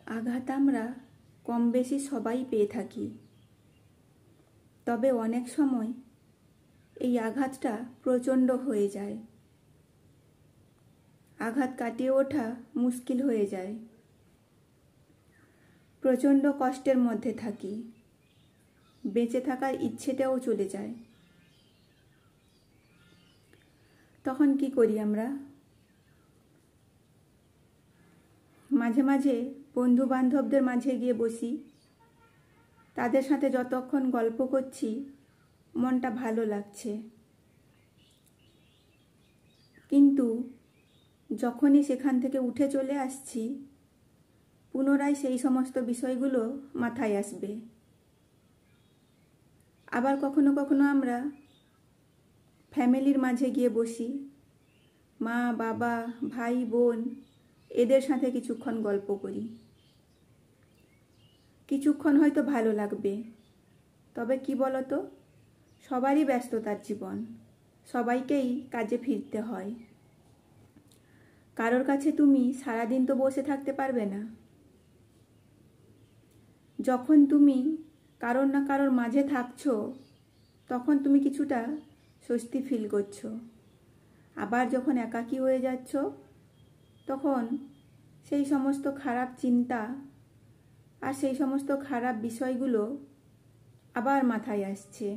আঘাত আমরা কম বেশি সবাই পেয়ে থাকি, তবে অনেক সময় এই আঘাতটা প্রচণ্ড হয়ে যায়। আঘাত কাটিয়ে ওঠা মুশকিল হয়ে যায়। প্রচণ্ড কষ্টের মধ্যে থাকি, বেঁচে থাকার ইচ্ছেটাও চলে যায়। তখন কি করি আমরা? মাঝে মাঝে বন্ধু বান্ধবদের মাঝে গিয়ে বসি। তাদের সাথে যতক্ষণ গল্প করছি মনটা ভালো লাগছে, কিন্তু যখনই সেখান থেকে উঠে চলে আসছি পুনরায় সেই সমস্ত বিষয়গুলো মাথায় আসবে। আবার কখনো কখনো আমরা ফ্যামিলির মাঝে গিয়ে বসি, মা বাবা ভাই বোন এদের সাথে কিছুক্ষণ গল্প করি। কিছুক্ষণ হয়তো ভালো লাগবে, তবে কি বলতো, সবারই ব্যস্ততার জীবন, সবাইকেই কাজে ফিরতে হয়। কারোর কাছে তুমি সারাদিন তো বসে থাকতে পারবে না। যখন তুমি কারোর না কারোর মাঝে থাকছো তখন তুমি কিছুটা স্বস্তি ফিল করছো। আবার যখন একাকী হয়ে যাচ্ছ তখন সেই সমস্ত খারাপ চিন্তা আর সেই সমস্ত খারাপ বিষয়গুলো আবার মাথায় আসছে।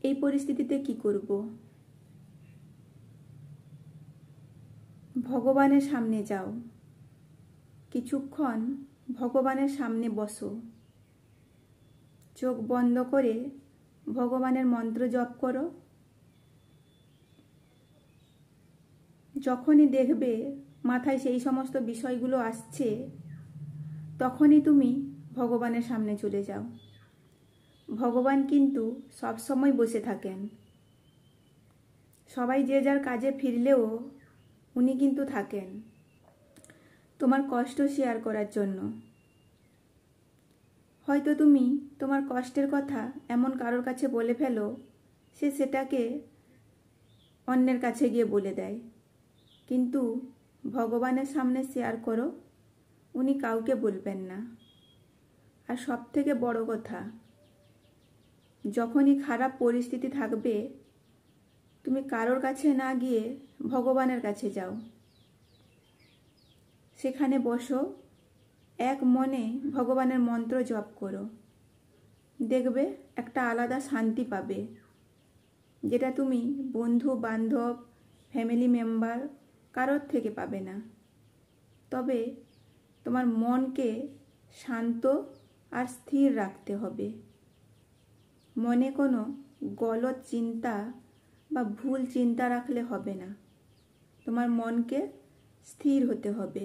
এই পরিস্থিতিতে কি করব? ভগবানের সামনে যাও, কিছুক্ষণ ভগবানের সামনে বসো, চোখ বন্ধ করে ভগবানের মন্ত্র জপ করো। যখনই দেখবে মাথায় সেই সমস্ত বিষয়গুলো আসছে তখনই তুমি ভগবানের সামনে চলে যাও। ভগবান কিন্তু সব সময় বসে থাকেন। সবাই যে যার কাজে ফিরলেও উনি কিন্তু থাকেন তোমার কষ্ট শেয়ার করার জন্য। হয়তো তুমি তোমার কষ্টের কথা এমন কারোর কাছে বলে ফেলো, সে সেটাকে অন্যের কাছে গিয়ে বলে দেয়, কিন্তু ভগবানের সামনে শেয়ার করো, উনি কাউকে বলবেন না। আর সব থেকে বড় কথা, যখনই খারাপ পরিস্থিতি থাকবে তুমি কারোর কাছে না গিয়ে ভগবানের কাছে যাও। সেখানে বসো, এক মনে ভগবানের মন্ত্র জপ করো, দেখবে একটা আলাদা শান্তি পাবে, যেটা তুমি বন্ধু বান্ধব ফ্যামিলি মেম্বার কারোর থেকে পাবে না। তবে তোমার মনকে শান্ত আর স্থির রাখতে হবে। মনে কোনো গলদ চিন্তা বা ভুল চিন্তা রাখলে হবে না। তোমার মনকে স্থির হতে হবে।